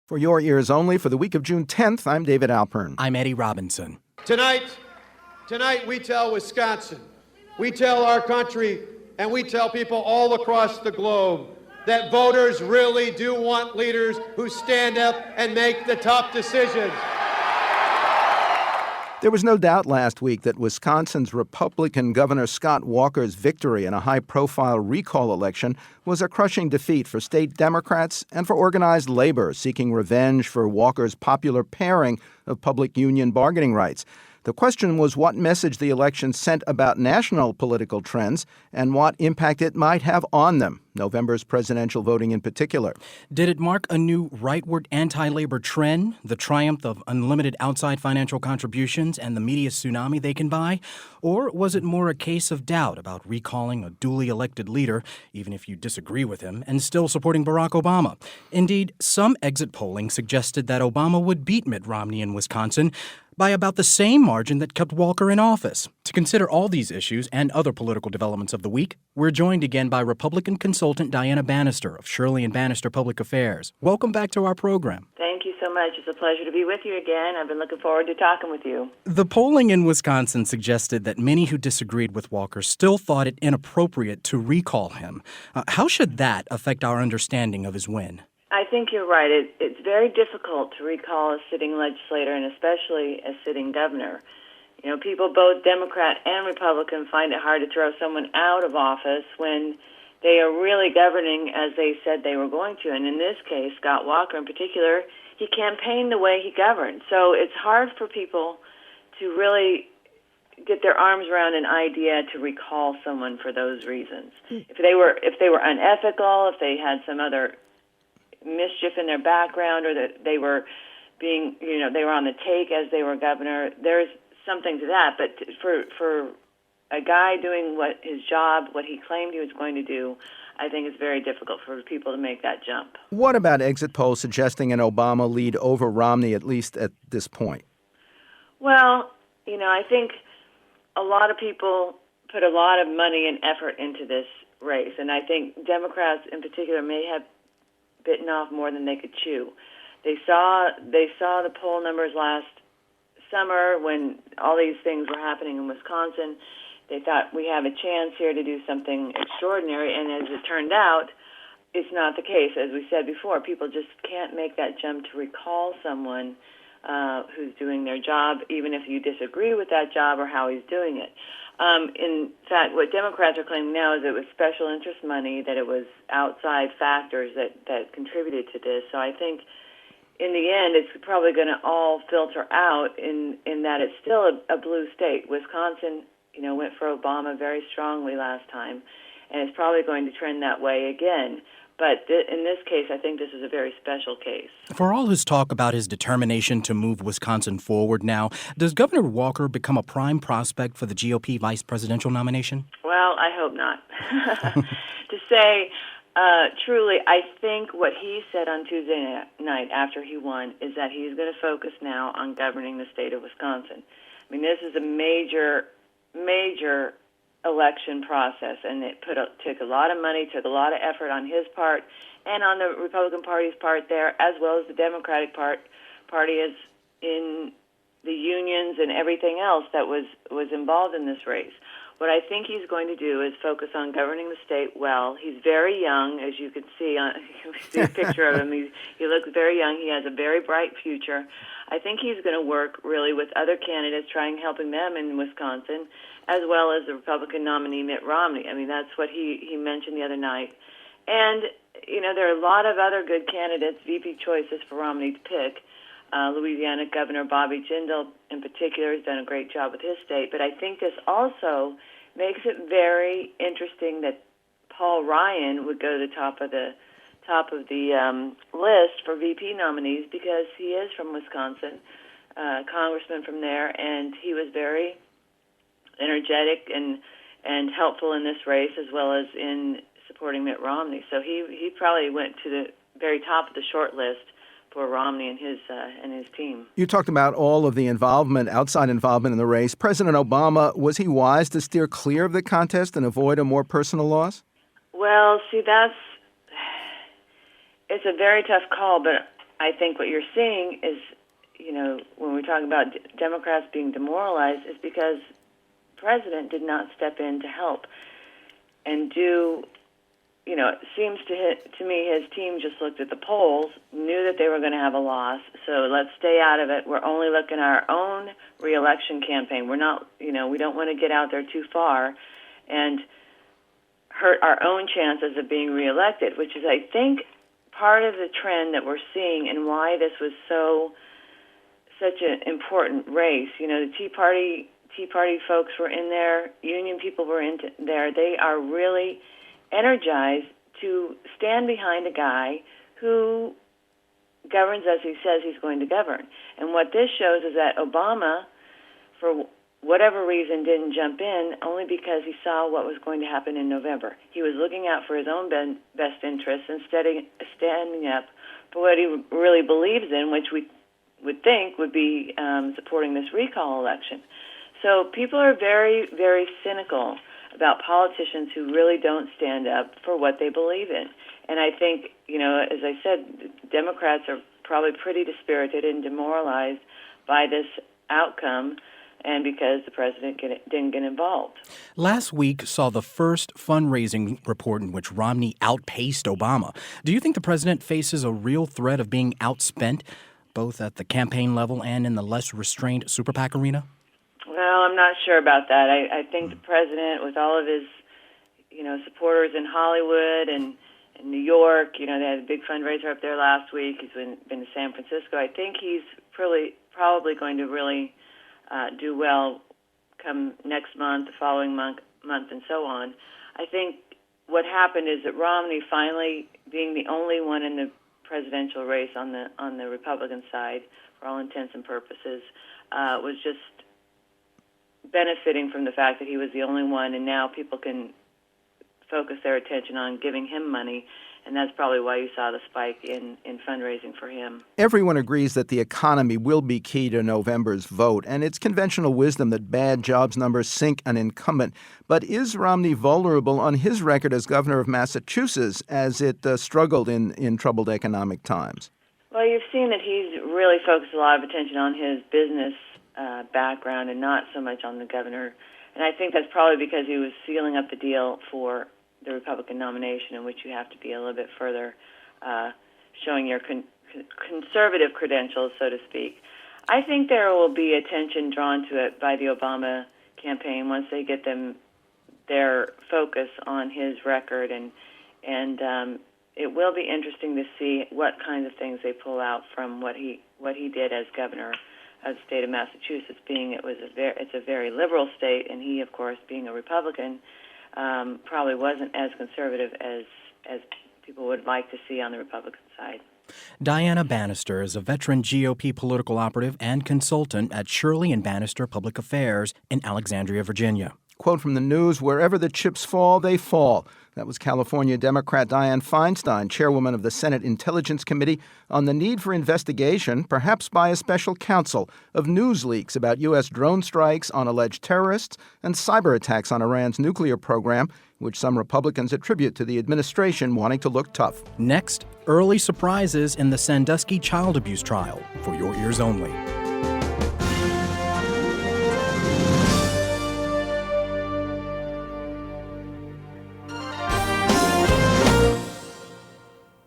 For your ears only, for the week of June 10th, I'm David Alpern. I'm Eddie Robinson. Tonight we tell Wisconsin, we tell our country, and we tell people all across the globe that voters really do want leaders who stand up and make the tough decisions. There was no doubt last week that Wisconsin's Republican Governor Scott Walker's victory in a high-profile recall election was a crushing defeat for state Democrats and for organized labor seeking revenge for Walker's popular pairing of public union bargaining rights. The question was what message the election sent about national political trends and what impact it might have on them, November's presidential voting in particular. Did it mark a new rightward anti-labor trend, the triumph of unlimited outside financial contributions and the media tsunami they can buy? Or was it more a case of doubt about recalling a duly elected leader, even if you disagree with him, and still supporting Barack Obama? Indeed, some exit polling suggested that Obama would beat Mitt Romney in Wisconsin by about the same margin that kept Walker in office. To consider all these issues and other political developments of the week, we're joined again by Republican consultant Diana Banister of Shirley and Banister Public Affairs. Welcome back to our program. Thank you so much. It's a pleasure to be with you again. I've been looking forward to talking with you. The polling in Wisconsin suggested that many who disagreed with Walker still thought it inappropriate to recall him. How should that affect our understanding of his win? I think you're right. It's very difficult to recall a sitting legislator and especially a sitting governor. You know, people, both Democrat and Republican, find it hard to throw someone out of office when they are really governing as they said they were going to. And in this case, Scott Walker in particular, he campaigned the way he governed. So it's hard for people to really get their arms around an idea to recall someone for those reasons. If they were unethical, if they had some other mischief in their background, or that they were being, they were on the take as they were governor, there's something to that. But for a guy doing what he claimed he was going to do, I think it's very difficult for people to make that jump. What about exit polls suggesting an Obama lead over Romney, at least at this point? Well, I think a lot of people put a lot of money and effort into this race, and I think Democrats in particular may have bitten off more than they could chew. They saw the poll numbers last summer when all these things were happening in Wisconsin. They thought we have a chance here to do something extraordinary, and as it turned out, it's not the case. As we said before, people just can't make that jump to recall someone who's doing their job, even if you disagree with that job or how he's doing it. In fact, what Democrats are claiming now is it was special interest money, that it was outside factors that contributed to this. So I think in the end, it's probably going to all filter out in that it's still a blue state. Wisconsin, went for Obama very strongly last time, and it's probably going to trend that way again. But in this case, I think this is a very special case. For all his talk about his determination to move Wisconsin forward now, does Governor Walker become a prime prospect for the GOP vice presidential nomination? Well, I hope not. To say truly, I think what he said on Tuesday night after he won is that he's going to focus now on governing the state of Wisconsin. I mean, this is a major election process, and it took a lot of money, took a lot of effort on his part and on the Republican Party's part there, as well as the Democratic Party is in the unions and everything else that was involved in this race. What I think he's going to do is focus on governing the state well. He's very young, as you can see. You can see a picture of him. He looks very young. He has a very bright future. I think he's going to work really with other candidates, helping them in Wisconsin, as well as the Republican nominee Mitt Romney. I mean, that's what he mentioned the other night. And, there are a lot of other good candidates, VP choices for Romney to pick. Louisiana Governor Bobby Jindal, in particular, has done a great job with his state. But I think this also makes it very interesting that Paul Ryan would go to the top of the list for VP nominees, because he is from Wisconsin, congressman from there, and he was very energetic and helpful in this race, as well as in supporting Mitt Romney. So he probably went to the very top of the short list for Romney and his team. You talked about all of the outside involvement in the race. President Obama, was he wise to steer clear of the contest and avoid a more personal loss? Well, see, it's a very tough call, but I think what you're seeing is, when we talk about Democrats being demoralized, is because the president did not step in to help and do. It seems to me his team just looked at the polls, knew that they were going to have a loss, so let's stay out of it. We're only looking at our own reelection campaign. We're not, we don't want to get out there too far and hurt our own chances of being reelected, which is, I think, part of the trend that we're seeing and why this was such an important race. The Tea Party folks were in there, union people were in there. They are really energized to stand behind a guy who governs as he says he's going to govern. And what this shows is that Obama, for whatever reason, didn't jump in, only because he saw what was going to happen in November. He was looking out for his own best interests instead of standing up for what he really believes in, which we would think would be supporting this recall election. So people are very, very cynical about politicians who really don't stand up for what they believe in. And I think, as I said, Democrats are probably pretty dispirited and demoralized by this outcome, and because the president didn't get involved. Last week saw the first fundraising report in which Romney outpaced Obama. Do you think the president faces a real threat of being outspent, both at the campaign level and in the less restrained super PAC arena? Well, I'm not sure about that. I think the president, with all of his, supporters in Hollywood and in New York, they had a big fundraiser up there last week. He's been to San Francisco. I think he's probably going to really do well come next month, the following month, and so on. I think what happened is that Romney finally, being the only one in the presidential race on the Republican side, for all intents and purposes, was just benefiting from the fact that he was the only one, and now people can focus their attention on giving him money, and that's probably why you saw the spike in fundraising for him. Everyone agrees that the economy will be key to November's vote, and it's conventional wisdom that bad jobs numbers sink an incumbent. But is Romney vulnerable on his record as governor of Massachusetts as it struggled in troubled economic times? Well, you've seen that he's really focused a lot of attention on his business background and not so much on the governor. And I think that's probably because he was sealing up the deal for the Republican nomination, in which you have to be a little bit further showing your conservative credentials, so to speak. I think there will be attention drawn to it by the Obama campaign once they get their focus on his record, and it will be interesting to see what kinds of things they pull out from what he did as governor of the state of Massachusetts, being it's a very liberal state, and he, of course, being a Republican, probably wasn't as conservative as people would like to see on the Republican side. Diana Banister is a veteran GOP political operative and consultant at Shirley and Banister Public Affairs in Alexandria, Virginia. Quote from the news, "Wherever the chips fall, they fall." That was California Democrat Dianne Feinstein, chairwoman of the Senate Intelligence Committee, on the need for investigation, perhaps by a special counsel, of news leaks about U.S. drone strikes on alleged terrorists and cyber attacks on Iran's nuclear program, which some Republicans attribute to the administration wanting to look tough. Next, early surprises in the Sandusky child abuse trial, for your ears only.